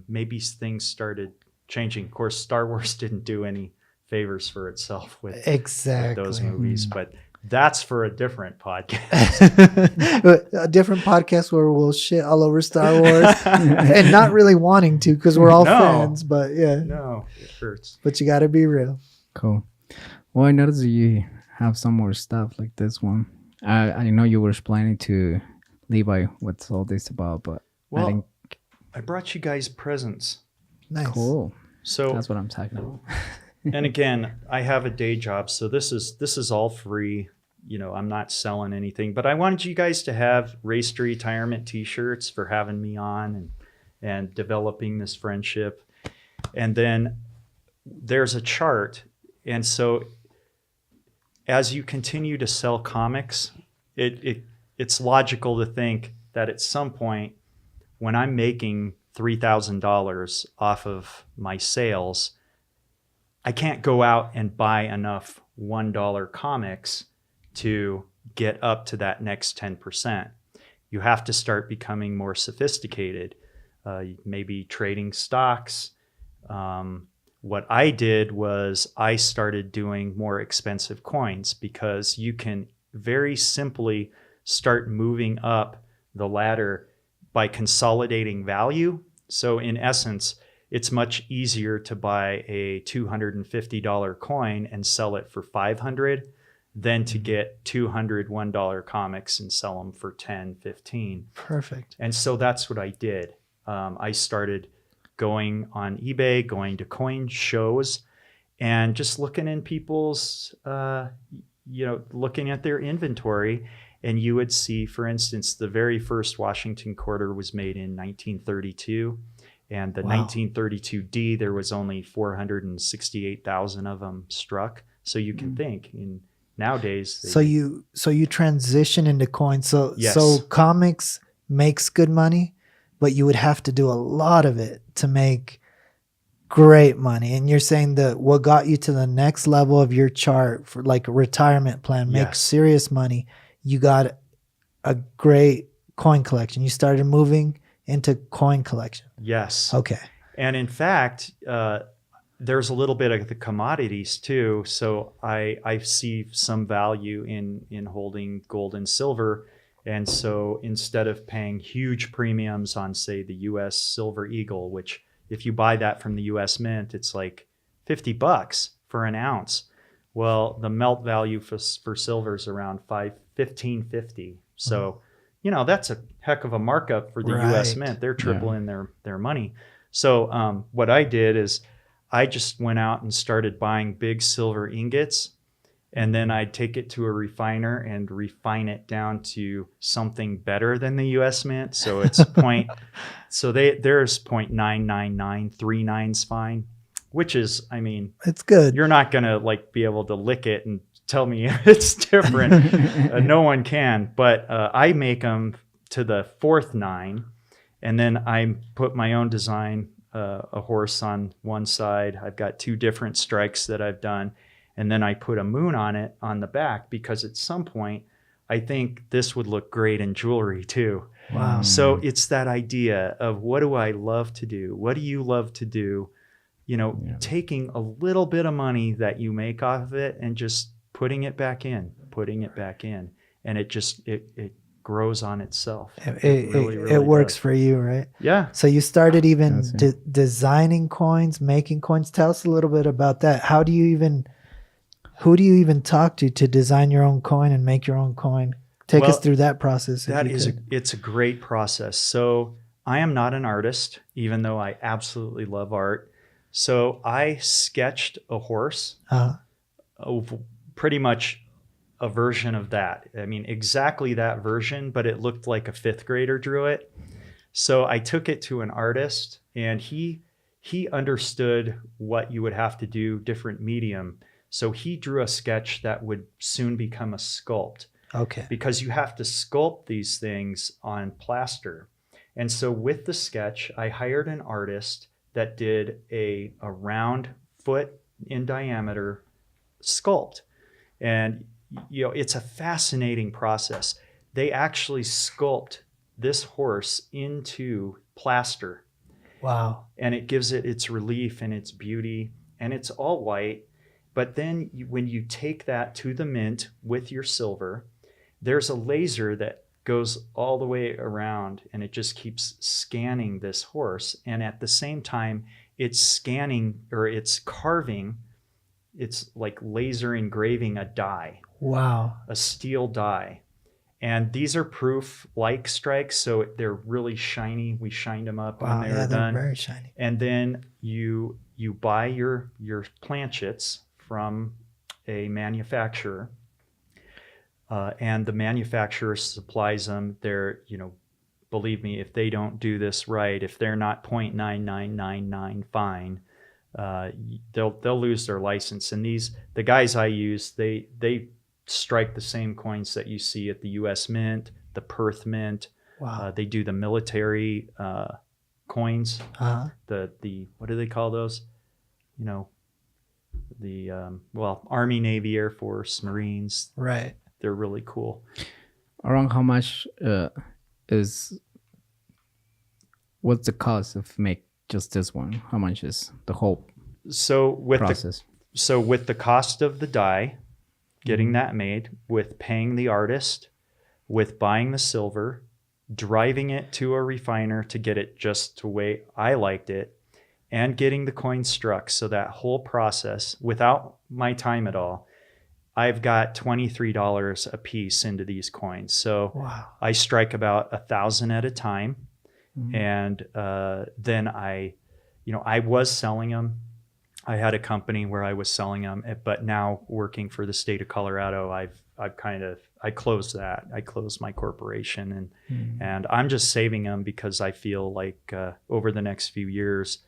maybe things started changing. Of course, Star Wars didn't do any favors for itself with those movies, but that's for a different podcast. A different podcast where we'll shit all over Star Wars and not really wanting to because we're all fans, but yeah. No, it hurts. But you got to be real. Cool. Well, I noticed you have some more stuff like this one. I know you were planning to Levi, what's all this about, but I brought you guys presents. Nice. Cool. So that's what I'm talking about. And again, I have a day job, so this is all free. I'm not selling anything, but I wanted you guys to have Race to Retirement t-shirts for having me on and developing this friendship. And then there's a chart. And so as you continue to sell comics, it's logical to think that at some point when I'm making $3,000 off of my sales, I can't go out and buy enough $1 comics to get up to that next 10%. You have to start becoming more sophisticated, maybe trading stocks. What I did was I started doing more expensive coins because you can very simply start moving up the ladder by consolidating value. So in essence, it's much easier to buy a $250 coin and sell it for $500 than to get $201 comics and sell them for $10, $15. Perfect. And so that's what I did. I started going on eBay, going to coin shows, and just looking in people's, looking at their inventory. And you would see, for instance, the very first Washington quarter was made in 1932. And the 1932D, there was only 468,000 of them struck. So you can think nowadays. So you transition into coins. So yes. So comics makes good money, but you would have to do a lot of it to make great money. And you're saying that what got you to the next level of your chart for like a retirement plan, make serious money, you got a great coin collection. You started moving into coin collection. Yes. Okay. And in fact, there's a little bit of the commodities too. So I see some value in holding gold and silver. And so instead of paying huge premiums on, say, the U.S. Silver Eagle, which if you buy that from the U.S. Mint, it's like $50 for an ounce. Well, the melt value for silver is around $15.50. So, that's a heck of a markup for the U.S. Mint. They're tripling their money. So what I did is I just went out and started buying big silver ingots, and then I'd take it to a refiner and refine it down to something better than the U.S. Mint. So it's there's 0.999, 39's fine, which is, it's good. You're not going to be able to lick it and tell me it's different. No one can, but I make them to the 4th 9, and then I put my own design, a horse on one side. I've got 2 different strikes that I've done, and then I put a moon on it on the back, because at some point I think this would look great in jewelry too. Wow. So it's that idea of, what do I love to do? What do you love to do? Taking a little bit of money that you make off of it and just putting it back in, and it grows on itself. It works for you, right? Yeah. So you started even designing coins, making coins. Tell us a little bit about that. Who do you even talk to design your own coin and make your own coin? Take us through that process. It's a great process. So I am not an artist, even though I absolutely love art. So I sketched a horse, pretty much a version of that. Exactly that version, but it looked like a 5th grader drew it. So I took it to an artist, and he understood what you would have to do, different medium. So he drew a sketch that would soon become a sculpt. Okay. Because you have to sculpt these things on plaster. And so with the sketch, I hired an artist that did a round foot in diameter sculpt. And, it's a fascinating process. They actually sculpt this horse into plaster. Wow. And it gives it its relief and its beauty, and it's all white. But then when you take that to the mint with your silver, there's a laser that goes all the way around, and it just keeps scanning this horse. And at the same time, it's scanning, or it's carving, it's like laser engraving a die. Wow. A steel die. And these are proof-like strikes, so they're really shiny. We shined them up when they were done. They're very shiny. And then you buy your planchets from a manufacturer, and the manufacturer supplies them. They're, believe me, if they don't do this right, if they're not 0.9999 fine, they'll lose their license. And the guys I use, they strike the same coins that you see at the U.S. Mint, the Perth Mint. Wow. They do the military coins. Uh-huh. The what do they call those? Army, Navy, Air Force, Marines. Right. They're really cool. Around how much what's the cost of make just this one? How much is the whole process? With the cost of the die, getting that made, with paying the artist, with buying the silver, driving it to a refiner to get it just the way I liked it, and getting the coin struck. So that whole process, without my time at all, I've got $23 a piece into these coins. So wow. I strike about 1,000 at a time. Mm-hmm. And then I was selling them. I had a company where I was selling them, but now working for the state of Colorado, I closed that. I closed my corporation, and I'm just saving them because I feel like over the next few years,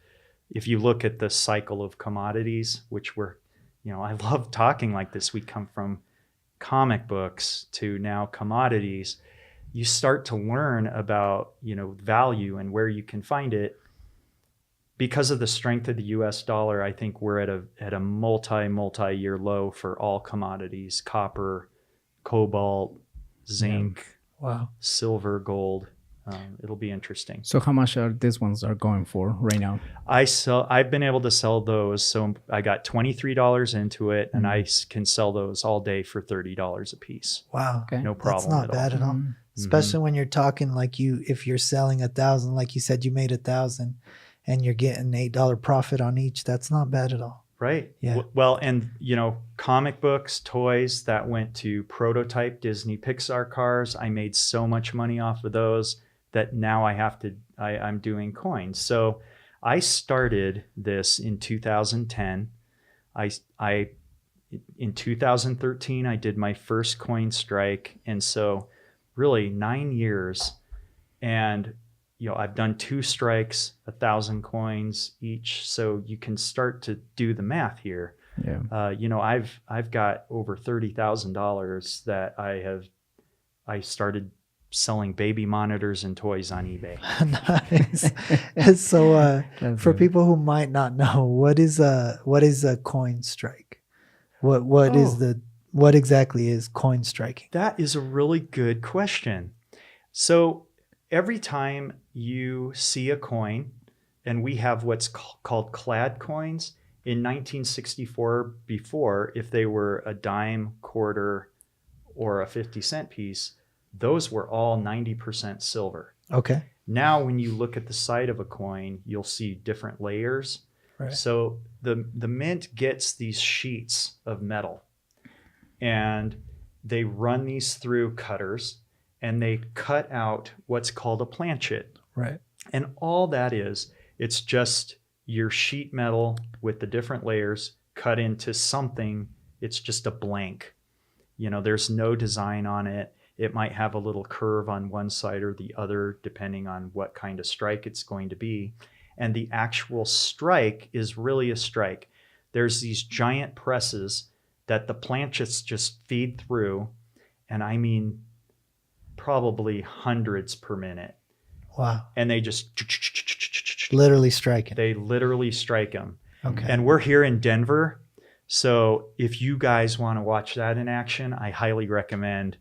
if you look at the cycle of commodities, which I love talking like this. We come from comic books to now commodities. You start to learn about, value and where you can find it. Because of the strength of the US dollar, I think we're at a multi-year low for all commodities: copper, cobalt, zinc, wow, silver, gold. It'll be interesting. So how much are these ones going for right now? I've been able to sell those. So I got $23 into it, and I can sell those all day for $30 a piece. Wow. Okay. No problem. That's not bad at all. Especially when you're talking if you're selling 1,000, like you said, you made 1,000 and you're getting $8 profit on each. That's not bad at all. Right. Yeah. Well, and comic books, toys, that went to prototype Disney Pixar cars. I made so much money off of those that now I'm doing coins. So I started this in 2010. In 2013, I did my first coin strike. And so really 9 years, and I've done 2 strikes, 1,000 coins each. So you can start to do the math here. Yeah. I've got over $30,000 that I started selling baby monitors and toys on eBay. Nice. So for people who might not know, what is a coin strike? What exactly is coin striking? That is a really good question. So every time you see a coin, and we have what's called clad coins. In 1964, before, if they were a dime, quarter, or a 50-cent piece, those were all 90% silver. Okay. Now, when you look at the side of a coin, you'll see different layers. Right. So the mint gets these sheets of metal, and they run these through cutters, and they cut out what's called a planchet. Right. And all that is, it's just your sheet metal with the different layers cut into something. It's just a blank. There's no design on it. It might have a little curve on one side or the other, depending on what kind of strike it's going to be. And the actual strike is really a strike. There's these giant presses that the planchets just feed through. And I mean, probably hundreds per minute. Wow. And they just literally strike it. They literally strike them. Okay. And we're here in Denver. So if you guys want to watch that in action, I highly recommend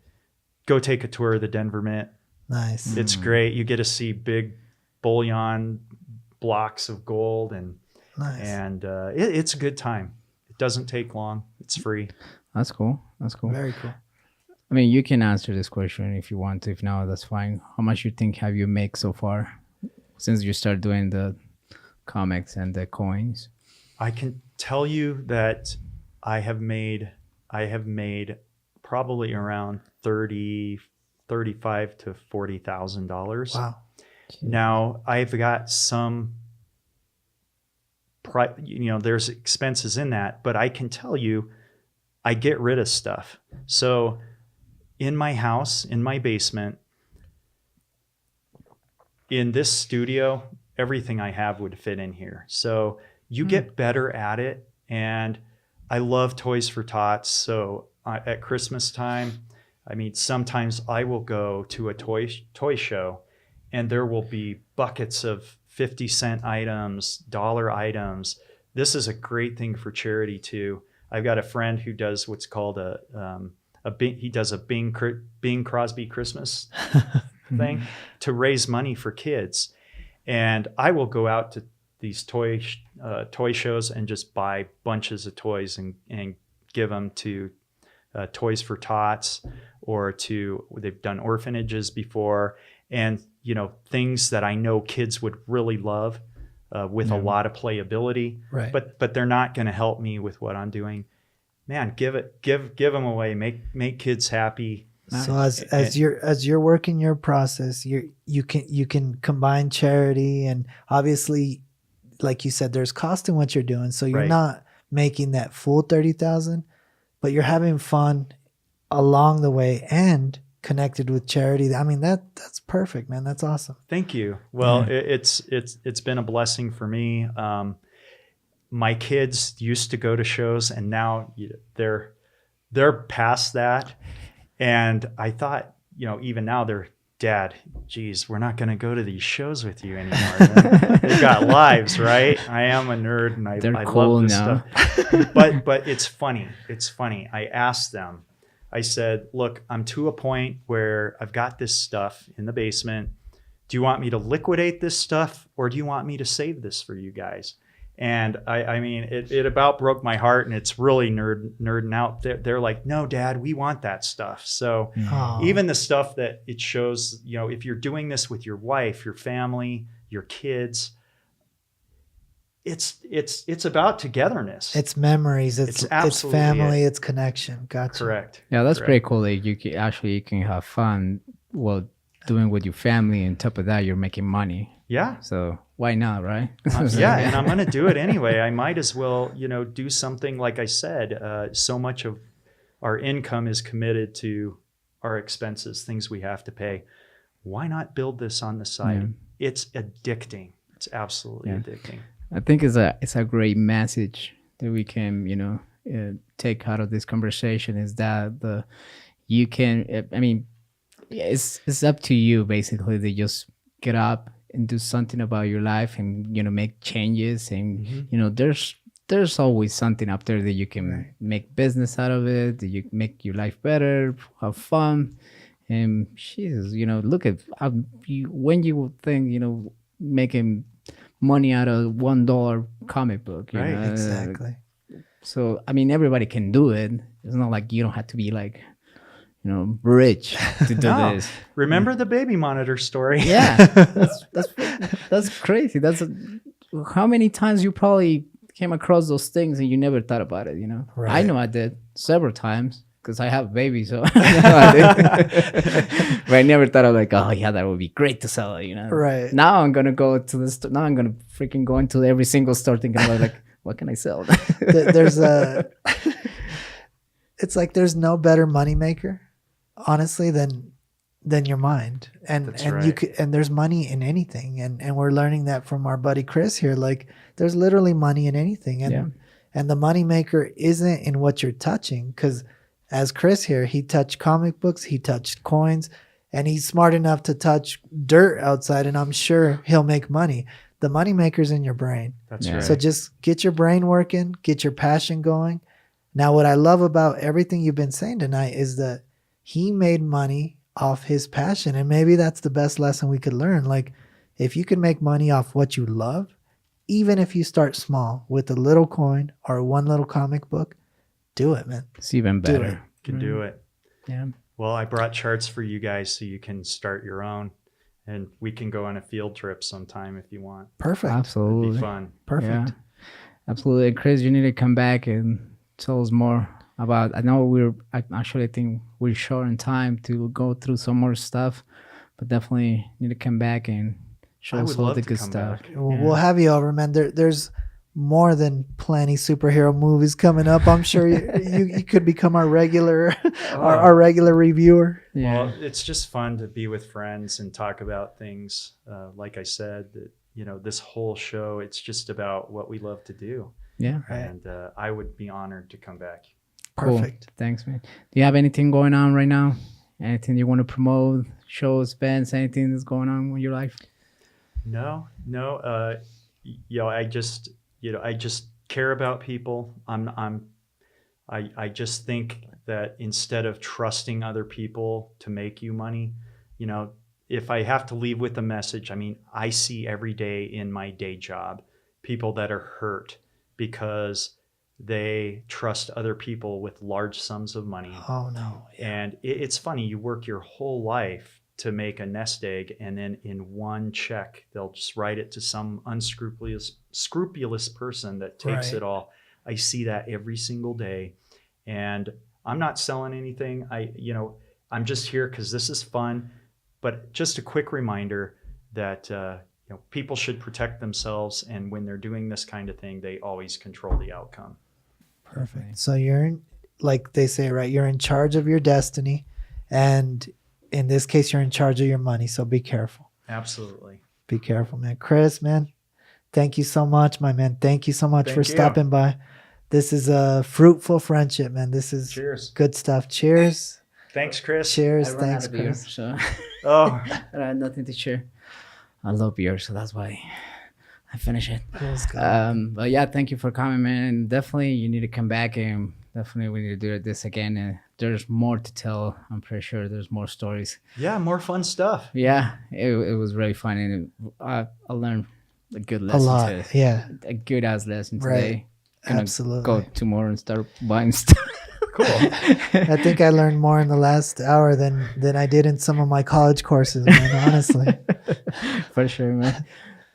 go take a tour of the Denver Mint. Nice. It's great. You get to see big bullion blocks of gold, and nice. And it's a good time. It doesn't take long. It's free. That's cool. Very cool. I mean, you can answer this question if you want to. If not, that's fine. How much you think have you made so far since you started doing the comics and the coins? I can tell you that I have made probably around $35,000 to $40,000. Wow. Now I've got some, there's expenses in that, but I can tell you, I get rid of stuff. So in my house, in my basement, in this studio, everything I have would fit in here. So you get better at it. And I love Toys for Tots. So at Christmas time, I mean, sometimes I will go to a toy show, and there will be buckets of 50-cent ing, dollar items. This is a great thing for charity too. I've got a friend who does what's called he does a Bing Crosby Christmas thing to raise money for kids. And I will go out to these toy shows and just buy bunches of toys and give them to Toys for Tots, or they've done orphanages before, and things that I know kids would really love with a lot of playability. Right. But they're not going to help me with what I'm doing. Man, give them away. Make kids happy. So as you're working your process, you can combine charity, and obviously, like you said, there's cost in what you're doing. So you're not making that full 30,000, but you're having fun along the way and connected with charity. I mean, that's perfect, man. That's awesome. Thank you. Well, it's been a blessing for me. My kids used to go to shows, and now they're past that. And I thought, even now they're, Dad, geez, we're not going to go to these shows with you anymore. They've got lives, right? I am a nerd, and I cool love this now. stuff. But it's funny. It's funny. I asked them, I said, look, I'm to a point where I've got this stuff in the basement. Do you want me to liquidate this stuff, or do you want me to save this for you guys? And I mean, it about broke my heart, and it's really nerding out. They're like, no, Dad, we want that stuff. So even the stuff that it shows, if you're doing this with your wife, your family, your kids, it's about togetherness. It's memories. It's family. It's connection. Gotcha. Correct. Yeah, that's Correct. pretty cool. Like you can have fun while doing with your family. And on top of that, you're making money. Yeah. So why not, right? Yeah, and I'm going to do it anyway. I might as well, do something like I said. So much of our income is committed to our expenses, things we have to pay. Why not build this on the side? Yeah. It's addicting. It's absolutely addicting. I think it's a great message that we can, take out of this conversation is that it's up to you basically to just get up and do something about your life and, make changes. And, there's always something up there that you can make business out of it, that you make your life better, have fun. And look at when you would think, making money out of $1 comic book. Right, exactly. So, everybody can do it. It's not like you don't have to be like, rich to do this. Remember the baby monitor story? Yeah, that's crazy. How many times you probably came across those things and you never thought about it, Right. I know I did several times because I have babies, so but I never thought of like, oh yeah, that would be great to sell it, Right. Now I'm gonna go to the store. Now I'm gonna freaking go into every single store thinking about like, what can I sell? It's like there's no better moneymaker, honestly, than your mind. And right. You could, and there's money in anything. And we're learning that from our buddy Chris here. Like there's literally money in anything. And the moneymaker isn't in what you're touching. Because as Chris here, he touched comic books, he touched coins, and he's smart enough to touch dirt outside, and I'm sure he'll make money. The moneymaker's in your brain. That's right. So just get your brain working, get your passion going. Now, what I love about everything you've been saying tonight is that he made money off his passion. And maybe that's the best lesson we could learn. Like, if you can make money off what you love, even if you start small with a little coin or one little comic book, do it, man. It's even better. You can do it. Yeah. Well, I brought charts for you guys so you can start your own. And we can go on a field trip sometime if you want. Perfect. Absolutely. It'd be fun. Perfect. Yeah. Absolutely. Chris, you need to come back and tell us more about, I think we're short on time to go through some more stuff, but definitely need to come back and show us all the good stuff. We'll have you over, man. There's more than plenty superhero movies coming up. I'm sure you could become our regular our regular reviewer. Yeah. Well, it's just fun to be with friends and talk about things. Like I said, that this whole show, it's just about what we love to do. Yeah. And I would be honored to come back. Perfect. Cool. Thanks, man. Do you have anything going on right now? Anything you want to promote? Shows, events, anything that's going on in your life? No. I just care about people. I just think that instead of trusting other people to make you money, if I have to leave with a message, I see every day in my day job people that are hurt because they trust other people with large sums of money. Oh no. Yeah. And it's funny, you work your whole life to make a nest egg, and then in one check they'll just write it to some scrupulous person that takes it all. I see that every single day, and I'm not selling anything. I'm just here because this is fun. But just a quick reminder that people should protect themselves, and when they're doing this kind of thing, they always control the outcome. Perfect. So you're like they say, right? You're in charge of your destiny, and in this case, you're in charge of your money. So be careful. Absolutely. Be careful, man. Chris, man, thank you so much, my man. Thank you so much for stopping by. This is a fruitful friendship, man. This is good stuff. Cheers. Thanks, Chris. Cheers. Thanks, Chris. Beer, so I had nothing to share. I love beer, so that's why I finish it. But yeah, thank you for coming, man. Definitely, you need to come back, and definitely we need to do this again. There's more to tell. I'm pretty sure there's more stories. Yeah, more fun stuff. Yeah, it was really fun, and I learned a good lesson. A lot, yeah. A good ass lesson today. Absolutely. Go tomorrow and start buying stuff. Cool. I think I learned more in the last hour than I did in some of my college courses, man, honestly. For sure, man.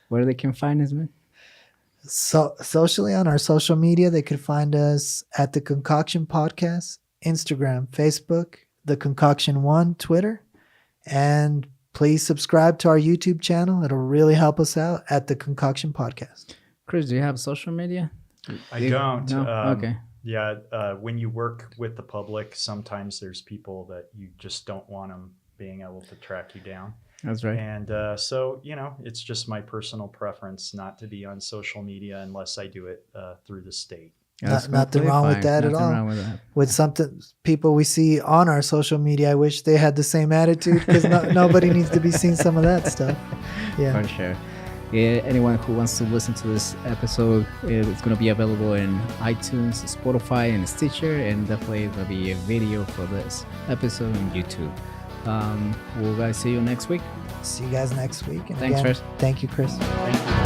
Where they can find us, man? So socially on our social media, they could find us at the Concoction Podcast, Instagram, Facebook, the Concoction One, Twitter, and please subscribe to our YouTube channel. It'll really help us out at the Concoction Podcast. Chris, do you have social media? I don't. No? Okay. Yeah, when you work with the public, sometimes there's people that you just don't want them being able to track you down. That's right. And so, it's just my personal preference not to be on social media unless I do it through the state. Nothing wrong with that at all. With something people we see on our social media, I wish they had the same attitude because nobody needs to be seeing some of that stuff. Yeah, for sure. Yeah, anyone who wants to listen to this episode, it's going to be available in iTunes, Spotify, and Stitcher, and definitely there'll be a video for this episode on YouTube. We'll guys see you next week. See you guys next week. And thanks, again, Chris. Thank you, Chris. Thank you.